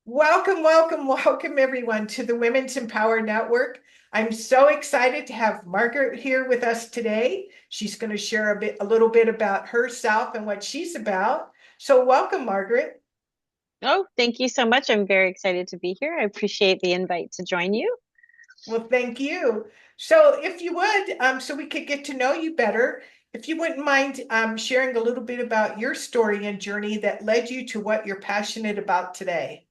Welcome, welcome, welcome everyone to the Women's Empower Network. I'm so excited to have Margaret here with us today. She's going to share a little bit about herself and what she's about. So welcome, Margaret. Oh, thank you so much. I'm very excited to be here. I appreciate the invite to join you. Well, thank you. So if you would, so we could get to know you better, if you wouldn't mind sharing a little bit about your story and journey that led you to what you're passionate about today.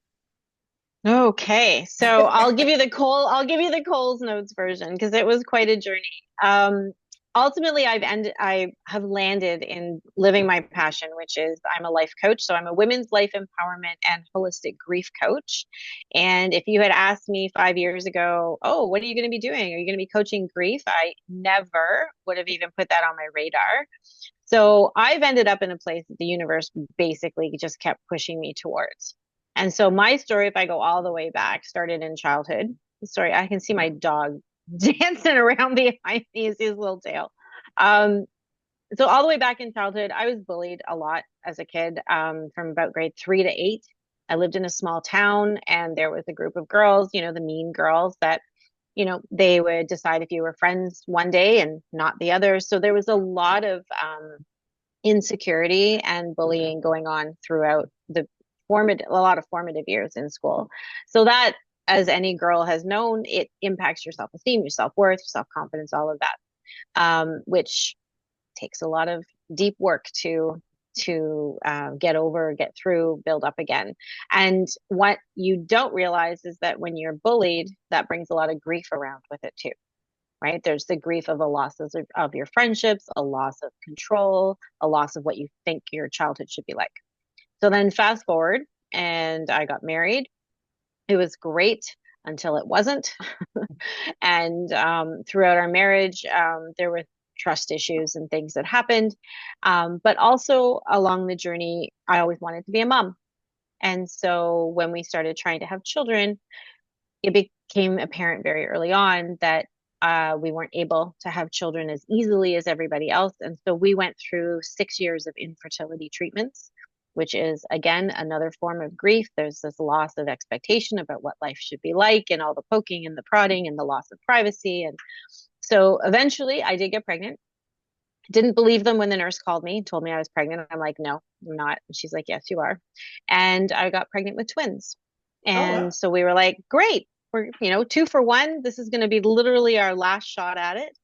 Okay, so I'll give you the Coles Notes version because it was quite a journey. Um, Ultimately, I have landed in living my passion, which is I'm a life coach. So I'm a women's life empowerment and holistic grief coach. And if you had asked me 5 years ago, oh, what are you going to be doing? Are you going to be coaching grief? I never would have even put that on my radar. So I've ended up in a place that the universe basically just kept pushing me towards. And so my story, if I go all the way back, started in childhood. Sorry, I can see my dog dancing around behind me, his little tail. Um, so all the way back in childhood, I was bullied a lot as a kid, from about grade 3 to 8. I lived in a small town, and there was a group of girls, the mean girls that, they would decide if you were friends one day and not the other. So there was a lot of insecurity and bullying going on throughout a lot of formative years in school. So that, as any girl has known, it impacts your self-esteem, your self-worth, self-confidence, all of that, which takes a lot of deep work to get over, get through, build up again. And what you don't realize is that when you're bullied, that brings a lot of grief around with it too, right? There's the grief of a loss of your friendships, a loss of control, a loss of what you think your childhood should be like. So then fast forward, and I got married. It was great until it wasn't. And throughout our marriage, there were trust issues and things that happened. But also along the journey, I always wanted to be a mom. And so when we started trying to have children, it became apparent very early on that we weren't able to have children as easily as everybody else. And so we went through 6 years of infertility treatments, which is, again, another form of grief. There's this loss of expectation about what life should be like, and all the poking and the prodding and the loss of privacy. And so eventually I did get pregnant. Didn't believe them when the nurse called me, told me I was pregnant. I'm like, no, I'm not. And she's like, yes, you are. And I got pregnant with twins. Oh, well. And so we were like, great, we're, two for one. This is going to be literally our last shot at it.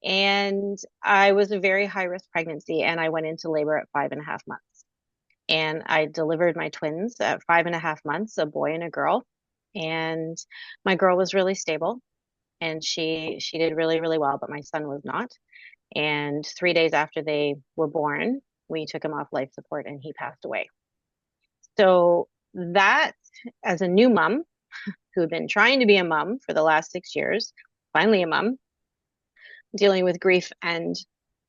And I was a very high risk pregnancy, and I went into labor at 5.5 months. And I delivered my twins at 5.5 months, a boy and a girl. And my girl was really stable, and she did really, really well, but my son was not. And 3 days after they were born, we took him off life support and he passed away. So that, as a new mom who had been trying to be a mom for the last 6 years, finally a mom, dealing with grief and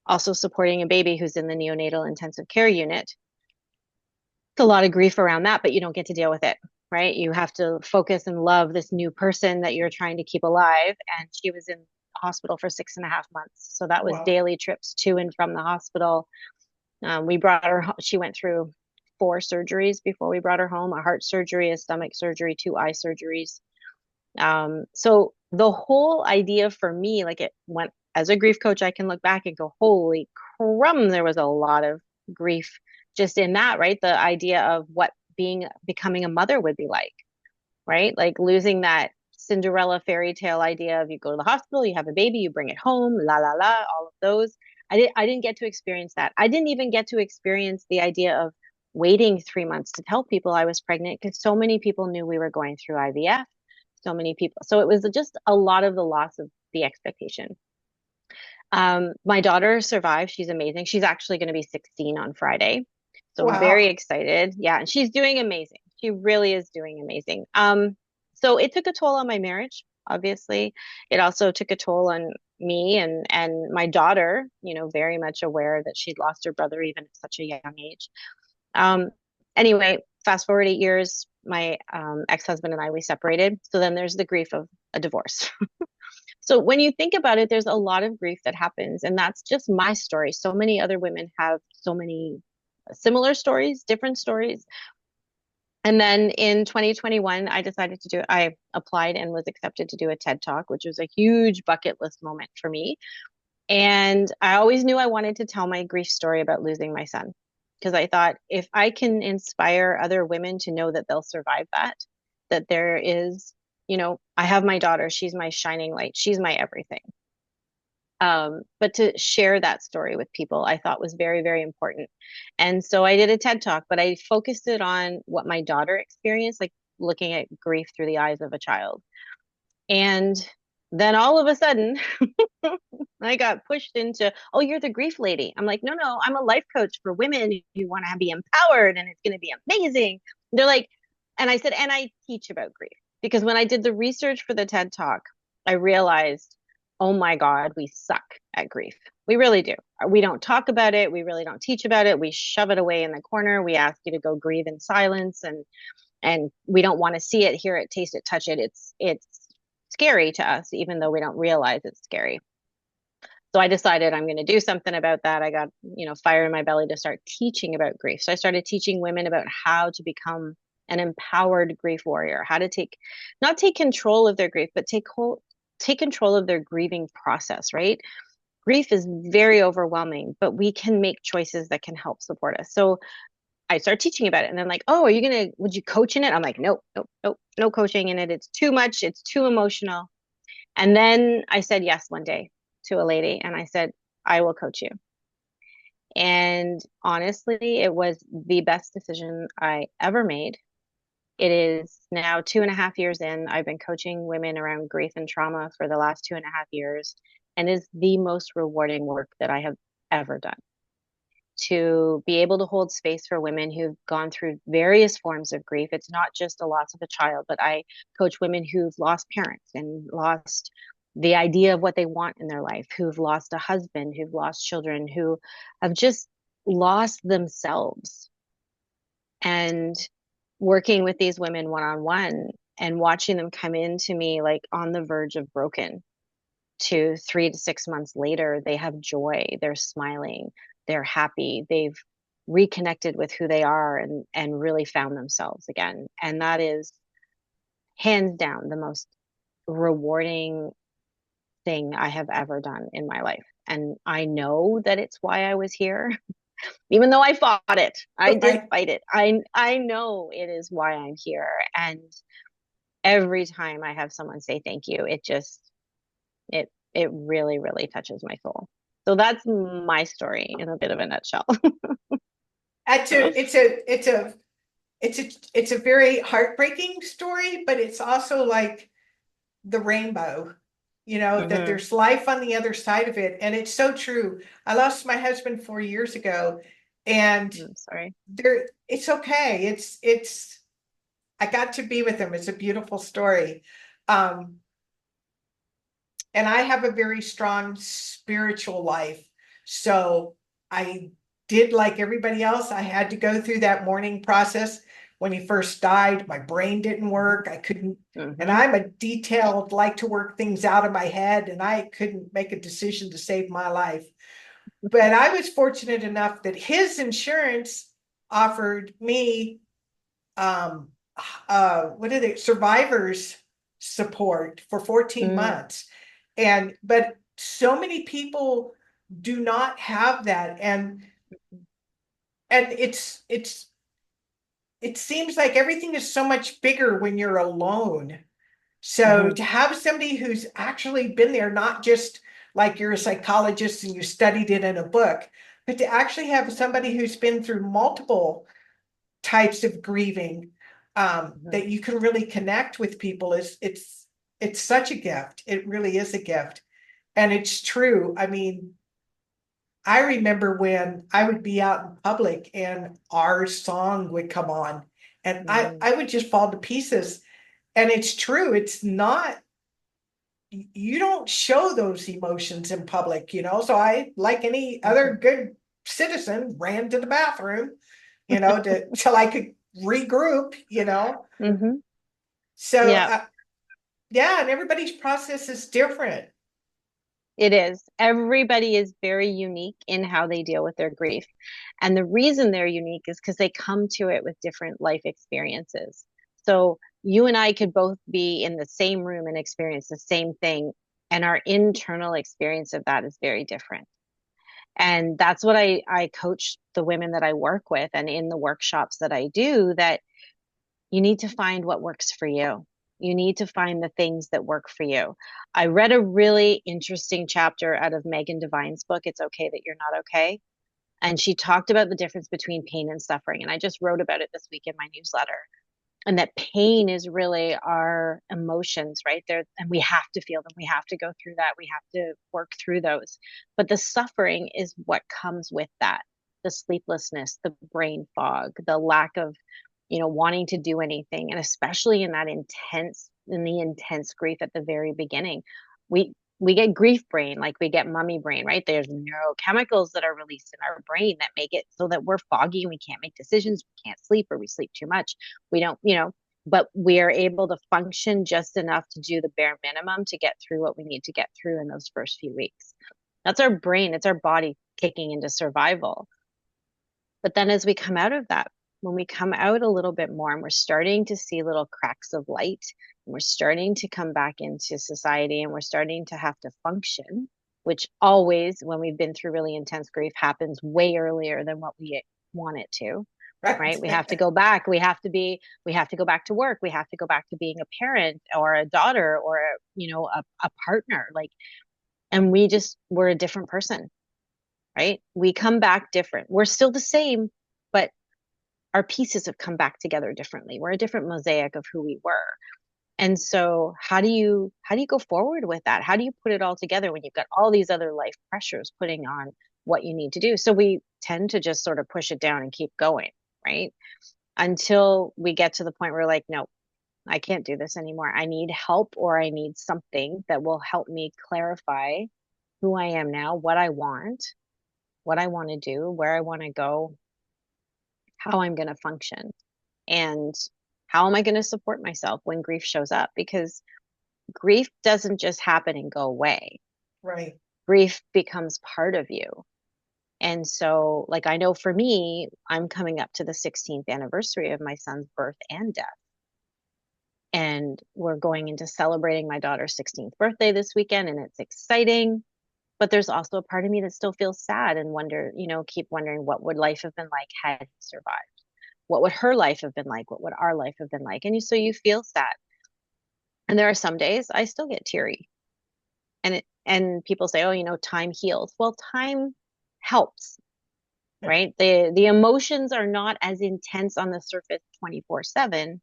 also supporting a baby who's in the neonatal intensive care unit. It's a lot of grief around that, but you don't get to deal with it, right? You have to focus and love this new person that you're trying to keep alive. And she was in hospital for 6.5 months. So that was Wow. daily trips to and from the hospital. We brought her, she went through 4 surgeries before we brought her home: a heart surgery, a stomach surgery, 2 eye surgeries. So the whole idea for me, like, it went, as a grief coach, I can look back and go, holy crumb, there was a lot of grief just in that, right? The idea of what becoming a mother would be like, right? Like losing that Cinderella fairy tale idea of you go to the hospital, you have a baby, you bring it home, la la la, all of those. I didn't get to experience that. I didn't even get to experience the idea of waiting 3 months to tell people I was pregnant, because so many people knew we were going through IVF. So many people. So it was just a lot of the loss of the expectation. My daughter survived. She's amazing. She's actually going to be 16 on Friday. So very Wow. excited. Yeah, and she's doing amazing. She really is doing amazing. So it took a toll on my marriage, obviously. It also took a toll on me and my daughter, very much aware that she'd lost her brother even at such a young age. Um, anyway, fast forward 8 years, my ex-husband and I, we separated. So then there's the grief of a divorce. So when you think about it, there's a lot of grief that happens, and that's just my story. So many other women have so many similar stories, different stories. And then in 2021, I applied and was accepted to do a TED Talk, which was a huge bucket list moment for me. And I always knew I wanted to tell my grief story about losing my son, because I thought if I can inspire other women to know that they'll survive that there is, I have my daughter, she's my shining light, she's my everything. But to share that story with people, I thought was very, very important. And so I did a TED Talk, but I focused it on what my daughter experienced, like looking at grief through the eyes of a child. And then all of a sudden, I got pushed into, oh, you're the grief lady. I'm like, no, no, I'm a life coach for women who want to be empowered and it's going to be amazing. They're like, and I said, and I teach about grief because when I did the research for the TED Talk, I realized, oh my God, we suck at grief. We really do. We don't talk about it. We really don't teach about it. We shove it away in the corner. We ask you to go grieve in silence and we don't want to see it, hear it, taste it, touch it. It's scary to us, even though we don't realize it's scary. So I decided I'm going to do something about that. I got, fire in my belly to start teaching about grief. So I started teaching women about how to become an empowered grief warrior, how to not take control of their grief, but take control of their grieving process, right? Grief is very overwhelming, but we can make choices that can help support us. So I started teaching about it and then like, oh, would you coach in it? I'm like, nope, nope, nope, no coaching in it. It's too much. It's too emotional. And then I said yes one day to a lady and I said, I will coach you. And honestly, it was the best decision I ever made. It is now 2.5 years in. I've been coaching women around grief and trauma for the last 2.5 years, and is the most rewarding work that I have ever done. To be able to hold space for women who've gone through various forms of grief. It's not just a loss of a child, but I coach women who've lost parents and lost the idea of what they want in their life, who've lost a husband, who've lost children, who have just lost themselves. And working with these women one on one and watching them come into me like on the verge of broken to 3 to 6 months later, they have joy, they're smiling, they're happy, they've reconnected with who they are and really found themselves again. And that is hands down the most rewarding thing I have ever done in my life. And I know that it's why I was here, even though I fought it. I did Right. fight it. I know it is why I'm here. And every time I have someone say thank you, it really, really touches my soul. So that's my story in a bit of a nutshell. It's a, it's a, it's a, it's a very heartbreaking story, but it's also like the rainbow, that Hmm. there's life on the other side of it. And it's so true. I lost my husband 4 years ago, and I'm sorry. it's okay. I got to be with him. It's a beautiful story. Um, and I have a very strong spiritual life. So I did like everybody else. I had to go through that mourning process. When he first died, my brain didn't work. I couldn't, and Hmm. I'm a detailed, like to work things out of my head, and I couldn't make a decision to save my life. But I was fortunate enough that his insurance offered me um what are they, survivors support for 14 Mm. months. But so many people do not have that. And it seems like everything is so much bigger when you're alone. So Hmm. to have somebody who's actually been there, not just like you're a psychologist and you studied it in a book, but to actually have somebody who's been through multiple types of grieving, Hmm. that you can really connect with people, is it's such a gift. It really is a gift. And it's true. I mean, I remember when I would be out in public and our song would come on and Mm. I would just fall to pieces. And it's true. It's not, you don't show those emotions in public, So I, like any other Hmm. good citizen, ran to the bathroom, till I could regroup. Hmm. So, Yeah. yeah, and everybody's process is different. It is. Everybody is very unique in how they deal with their grief. And the reason they're unique is because they come to it with different life experiences. So you and I could both be in the same room and experience the same thing, and our internal experience of that is very different. And that's what I coach the women that I work with and in the workshops that I do, that you need to find what works for you. You need to find the things that work for you. I read a really interesting chapter out of Megan Devine's book, It's Okay That You're Not Okay. And she talked about the difference between pain and suffering. And I just wrote about it this week in my newsletter. And that pain is really our emotions, right there. And we have to feel them. We have to go through that. We have to work through those. But the suffering is what comes with that, the sleeplessness, the brain fog, the lack of wanting to do anything. And especially in the intense grief at the very beginning, we get grief brain, like we get mummy brain, right? There's neurochemicals that are released in our brain that make it so that we're foggy and we can't make decisions, we can't sleep, or we sleep too much. We don't, but we are able to function just enough to do the bare minimum to get through what we need to get through in those first few weeks. That's our brain, it's our body kicking into survival. But then as we come out of that, when we come out a little bit more and we're starting to see little cracks of light, and we're starting to come back into society, and we're starting to have to function, which always, when we've been through really intense grief, happens way earlier than what we want it to, right? We have to go back. We have to go back to work. We have to go back to being a parent or a daughter or, a partner. Like, and we're a different person, right? We come back different. We're still the same, but our pieces have come back together differently. We're a different mosaic of who we were. And so how do you go forward with that? How do you put it all together when you've got all these other life pressures putting on what you need to do? So we tend to just sort of push it down and keep going, right? Until we get to the point where we're like, no, I can't do this anymore. I need help, or I need something that will help me clarify who I am now, what I want to do, where I want to go, how I'm going to function, and how am I going to support myself when grief shows up? Because grief doesn't just happen and go away. Right. Grief becomes part of you. And so, like, I know for me, I'm coming up to the 16th anniversary of my son's birth and death. And we're going into celebrating my daughter's 16th birthday this weekend, and it's exciting. But there's also a part of me that still feels sad and keep wondering, what would life have been like had he survived? What would her life have been like? What would our life have been like? And so you feel sad. And there are some days I still get teary. And people say, oh, time heals. Well, time helps, right? The emotions are not as intense on the surface 24/7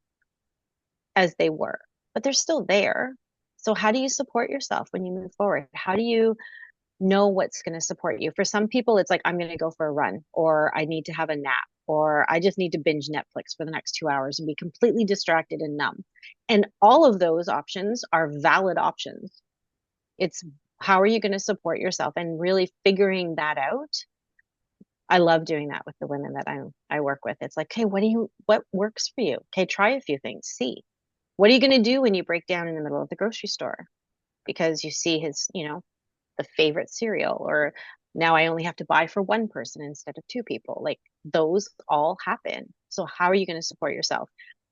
as they were, but they're still there. So how do you support yourself when you move forward? How do you know what's going to support you? For some people, it's like, I'm going to go for a run, or I need to have a nap, or I just need to binge Netflix for the next 2 hours and be completely distracted and numb. And all of those options are valid options. It's how are you going to support yourself, and really figuring that out. I love doing that with the women that I work with. It's like, okay, what works for you? Okay, try a few things. See, what are you going to do when you break down in the middle of the grocery store because you see his, the favorite cereal, or now I only have to buy for one person instead of two people. Like, those all happen. So how are you going to support yourself?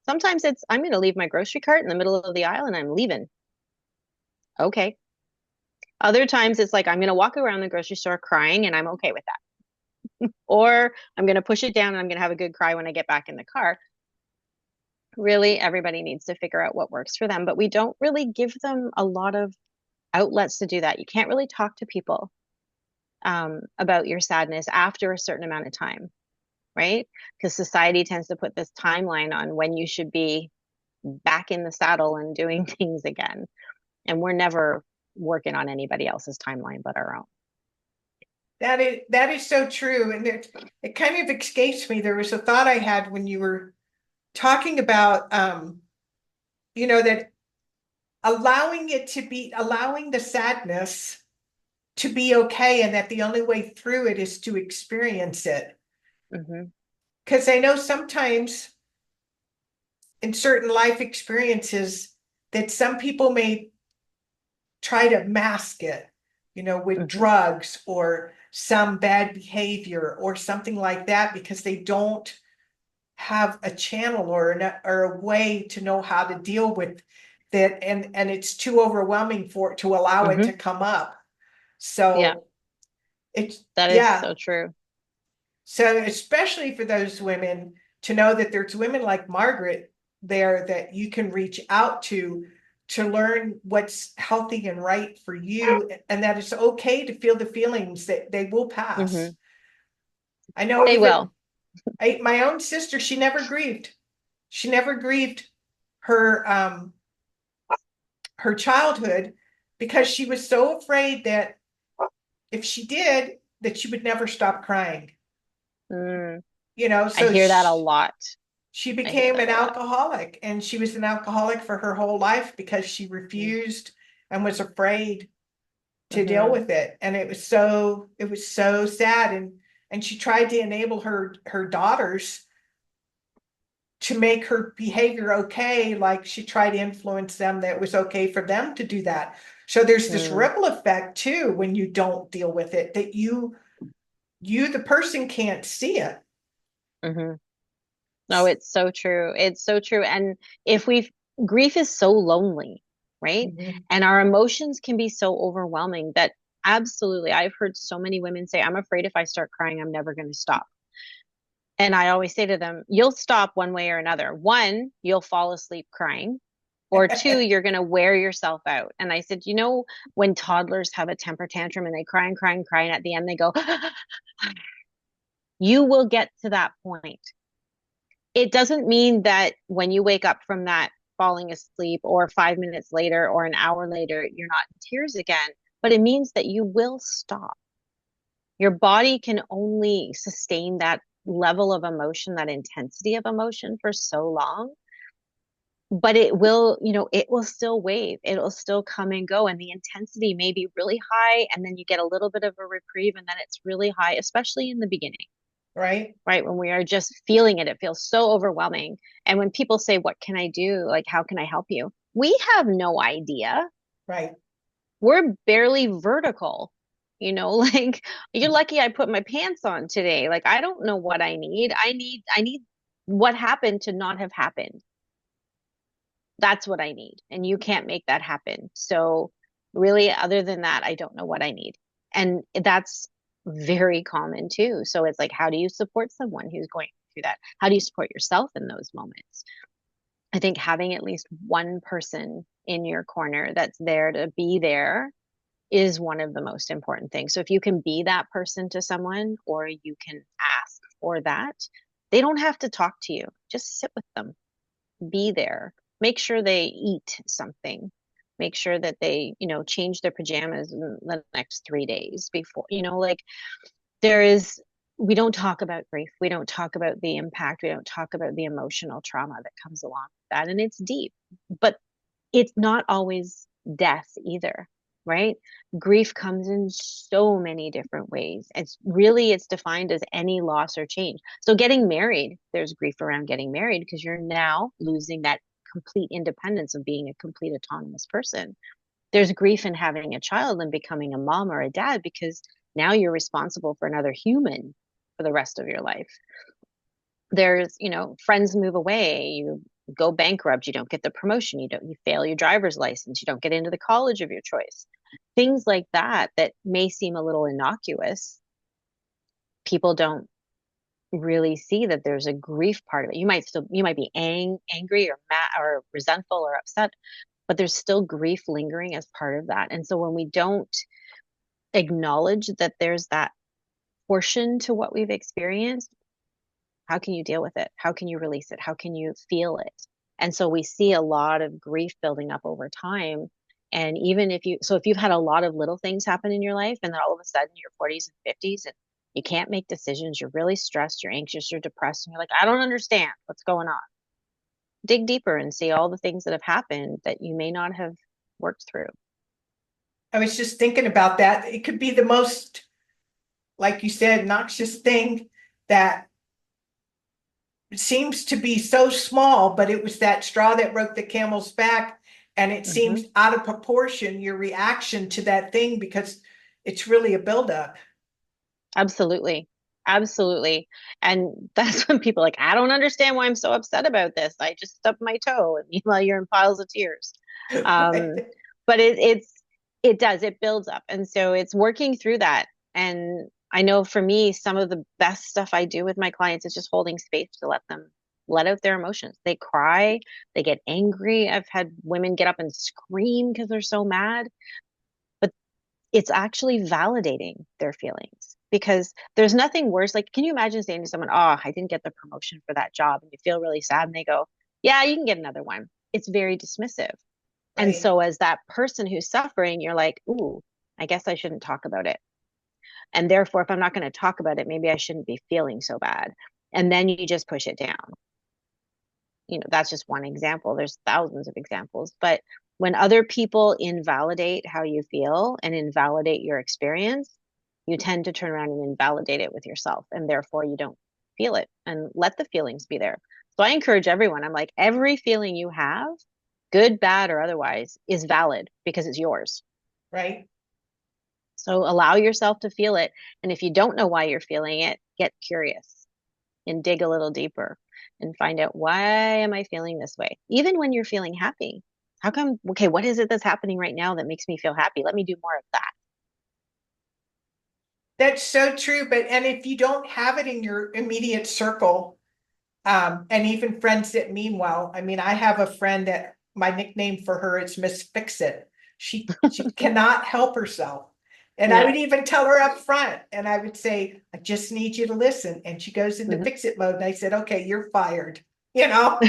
Sometimes it's, I'm going to leave my grocery cart in the middle of the aisle and I'm leaving. Okay. Other times it's like, I'm going to walk around the grocery store crying and I'm okay with that. Or I'm going to push it down and I'm going to have a good cry when I get back in the car. Really, everybody needs to figure out what works for them, but we don't really give them a lot of outlets to do that. You can't really talk to people about your sadness after a certain amount of time, right? Because society tends to put this timeline on when you should be back in the saddle and doing things again. And we're never working on anybody else's timeline but our own. That is so true. And it kind of escapes me. There was a thought I had when you were talking about, that allowing the sadness to be okay, and that the only way through it is to experience it. Mm-hmm. Because I know sometimes in certain life experiences that some people may try to mask it. with Hmm. drugs or some bad behavior or something like that, because they don't have a channel or a way to know how to deal with that, and it's too overwhelming for it to allow it Hmm. to come up. Yeah, So it's, that is yeah. so true. So especially for those women, to know that there's women like Margaret there that you can reach out to learn what's healthy and right for you, and that it's okay to feel the feelings, that they will pass. Hmm. I know They even will. my own sister, she never grieved. She never grieved her her childhood, because she was so afraid that if she did, that she would never stop crying. Mm, I So hear that a lot. she I hear became that an a lot. alcoholic, and she was an alcoholic for her whole life because she refused and was afraid to deal Mm-hmm. with it. And it was so sad. And she tried to enable her daughters to make her behavior okay. Like, she tried to influence them that it was okay for them to do that. So there's this Mm, ripple effect too when you don't deal with it, that you the person can't see it. hmm. No, it's so true. It's so true. And if we grief is so lonely, right? Mhm. And our emotions can be so overwhelming that absolutely, I've heard so many women say, I'm afraid if I start crying, I'm never going to stop. And I always say to them, you'll stop one way or another. One, you'll fall asleep crying, or two, you're going to wear yourself out. And I said, when toddlers have a temper tantrum and they cry and cry and cry, and at the end they go, you will get to that point. It doesn't mean that when you wake up from that falling asleep or 5 minutes later or an hour later, you're not in tears again, but it means that you will stop. Your body can only sustain that level of emotion, that intensity of emotion for so long. But it will still wave. It'll still come and go. And the intensity may be really high. And then you get a little bit of a reprieve. And then it's really high, especially in the beginning, Right, right? When we are just feeling it, it feels so overwhelming. And when people say, what can I do? Like, how can I help you? We have no idea. right. We're barely vertical. Like, you're lucky I put my pants on today. Like, I don't know what I need. I need what happened to not have happened. That's what I need. And you can't make that happen. So really, other than that, I don't know what I need. And that's very common too. So it's like, how do you support someone who's going through that? How do you support yourself in those moments? I think having at least one person in your corner that's there to be there is one of the most important things. So if you can be that person to someone, or you can ask for that, they don't have to talk to you. Just sit with them, be there, make sure they eat something, make sure that they, change their pajamas in the next 3 days before, like there is, we don't talk about grief. We don't talk about the impact. We don't talk about the emotional trauma that comes along with that. And it's deep, but it's not always death either, right? Grief comes in so many different ways. It's defined as any loss or change. So getting married, there's grief around getting married because you're now losing that complete independence of being a complete autonomous person. There's grief in having a child and becoming a mom or a dad because now you're responsible for another human for the rest of your life. There's, friends move away, you go bankrupt, you don't get the promotion, you fail your driver's license, you don't get into the college of your choice. Things like that may seem a little innocuous. People don't really see that there's a grief part of it. You might be angry or mad or resentful or upset, but there's still grief lingering as part of that. And so when we don't acknowledge that there's that portion to what we've experienced, how can you deal with it? How can you release it? How can you feel it? And so we see a lot of grief building up over time. And even if you've had a lot of little things happen in your life, and then all of a sudden you're 40s and 50s and you can't make decisions, you're really stressed, you're anxious, you're depressed, and you're like, I don't understand what's going on. Dig deeper and see all the things that have happened that you may not have worked through. I was just thinking about that. It could be the most, like you said, noxious thing that seems to be so small, but it was that straw that broke the camel's back. And it Hmm. seems out of proportion, your reaction to that thing, because it's really a buildup. Absolutely. Absolutely. And that's when people are like, I don't understand why I'm so upset about this. I just stubbed my toe. And meanwhile, you're in piles of tears. Um, Right. but it does, it builds up. And so it's working through that. And I know for me, some of the best stuff I do with my clients is just holding space to let them let out their emotions. They cry, they get angry. I've had women get up and scream because they're so mad. But it's actually validating their feelings because there's nothing worse. Like, can you imagine saying to someone, "Oh, I didn't get the promotion for that job," and you feel really sad, and they go, "Yeah, you can get another one." It's very dismissive. And Right. so, as that person who's suffering, you're like, "Ooh, I guess I shouldn't talk about it." And therefore, if I'm not going to talk about it, maybe I shouldn't be feeling so bad. And then you just push it down. That's just one example. There's thousands of examples. But when other people invalidate how you feel and invalidate your experience, you tend to turn around and invalidate it with yourself. And therefore, you don't feel it and let the feelings be there. So I encourage everyone, I'm like, every feeling you have, good, bad, or otherwise, is valid because it's yours. Right. So allow yourself to feel it. And if you don't know why you're feeling it, get curious and dig a little deeper and find out, why am I feeling this way? Even when you're feeling happy. How come, okay, what is it that's happening right now that makes me feel happy? Let me do more of that. That's so true. But and if you don't have it in your immediate circle, and even friends that mean well, I mean, I have a friend that my nickname for her is Miss Fix It. She cannot help herself. And I Yeah. would even tell her up front, and I would say, I just need you to listen. And she goes into Mhm. fix it mode. And I said, okay, you're fired. You know,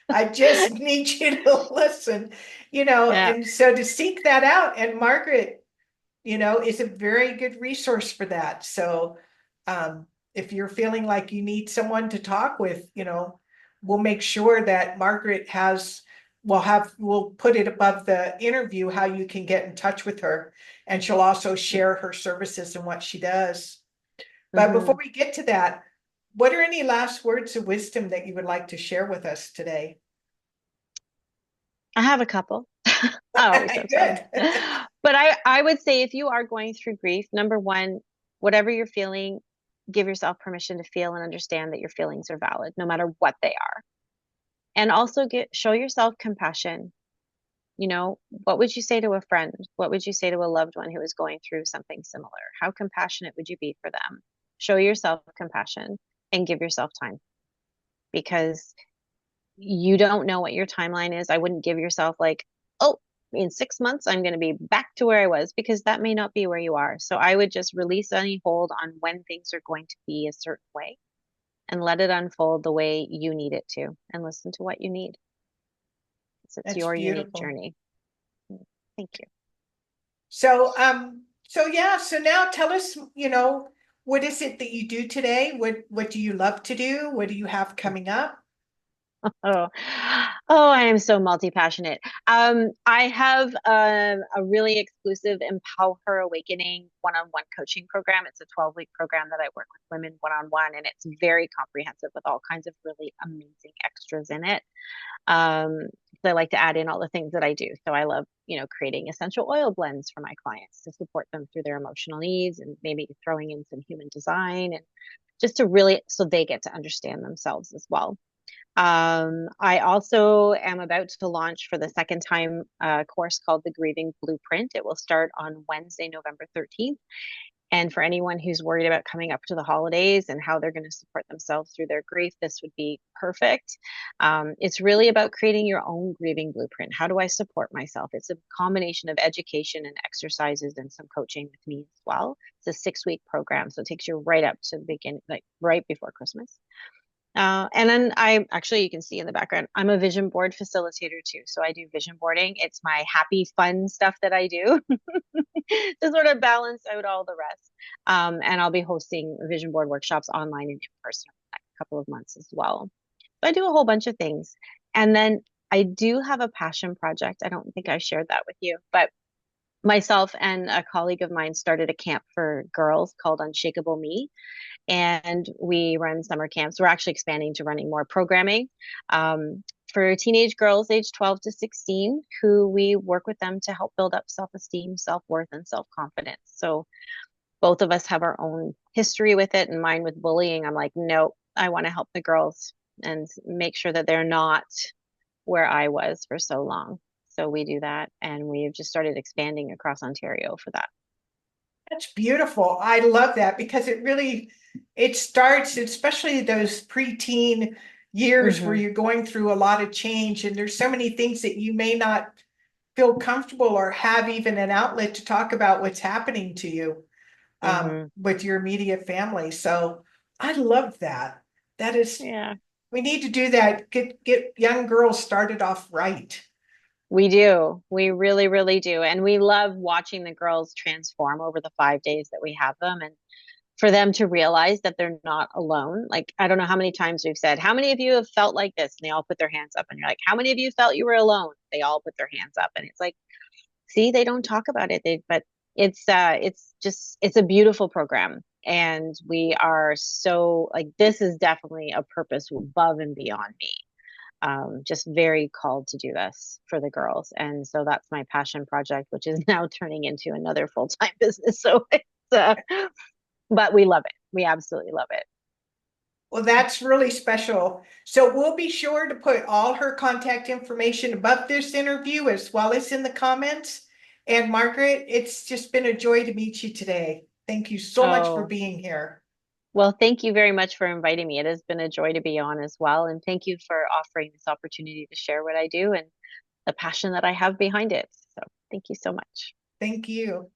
I just need you to listen, Yeah. and so to seek that out. And Margaret, is a very good resource for that. So if you're feeling like you need someone to talk with, we'll make sure that Margaret we'll put it above the interview how you can get in touch with her. And she'll also share her services and what she does. But before Hmm. we get to that, what are any last words of wisdom that you would like to share with us today? I have a couple. I always have some. Good. But I would say if you are going through grief, number one, whatever you're feeling, give yourself permission to feel and understand that your feelings are valid, no matter what they are. And also show yourself compassion. What would you say to a friend? What would you say to a loved one who is going through something similar? How compassionate would you be for them? Show yourself compassion and give yourself time because you don't know what your timeline is. I wouldn't give yourself like, oh, in 6 months, I'm going to be back to where I was because that may not be where you are. So I would just release any hold on when things are going to be a certain way and let it unfold the way you need it to and listen to what you need. It's That's your unique beautiful. journey. Thank you. So yeah, so now tell us, what is it that you do today? What do you love to do? What do you have coming up? Oh, I am so multi-passionate. I have a really exclusive Empower Awakening one-on-one coaching program. It's a 12-week program that I work with women one-on-one, and it's very comprehensive with all kinds of really amazing extras in it. So I like to add in all the things that I do. So I love, creating essential oil blends for my clients to support them through their emotional needs and maybe throwing in some human design and just to really, so they get to understand themselves as well. I also am about to launch for the second time a course called the Grieving Blueprint. It will start on Wednesday, November 13th. And for anyone who's worried about coming up to the holidays and how they're going to support themselves through their grief, this would be perfect. It's really about creating your own grieving blueprint. How do I support myself? It's a combination of education and exercises and some coaching with me as well. It's a 6-week program, so it takes you right up to the beginning, like right before Christmas. And then you can see in the background, I'm a vision board facilitator too. So I do vision boarding. It's my happy, fun stuff that I do to sort of balance out all the rest. And I'll be hosting vision board workshops online and in person in the next couple of months as well. So I do a whole bunch of things. And then I do have a passion project. I don't think I shared that with you, but myself and a colleague of mine started a camp for girls called Unshakable Me, and we run summer camps. We're actually expanding to running more programming for teenage girls age 12 to 16 who we work with them to help build up self-esteem, self-worth, and self-confidence. So both of us have our own history with it, and mine with bullying. I'm like, nope, I want to help the girls and make sure that they're not where I was for so long. So we do that, and we've just started expanding across Ontario for that. That's beautiful. I love that because it starts, especially those preteen years where Hmm. you're going through a lot of change and there's so many things that you may not feel comfortable or have even an outlet to talk about what's happening to you Hmm. with your immediate family. So I love that. That is, Yeah. we need to do that. Get young girls started off right. We do. We really, really do. And we love watching the girls transform over the 5 days that we have them and for them to realize that they're not alone. Like, I don't know how many times we've said, how many of you have felt like this? And they all put their hands up. And you're like, how many of you felt you were alone? They all put their hands up. And it's like, see, they don't talk about it. But it's a beautiful program. And we are so like, this is definitely a purpose above and beyond me, just very called to do this for the girls. And so that's my passion project, which is now turning into another full-time business. So but we love it. We absolutely love it. Well, that's really special. So we'll be sure to put all her contact information above this interview as well as in the comments. And Margaret, it's just been a joy to meet you today. Thank you so much for Oh, being here. well, thank you very much for inviting me. It has been a joy to be on as well. And thank you for offering this opportunity to share what I do and the passion that I have behind it. So thank you so much. Thank you.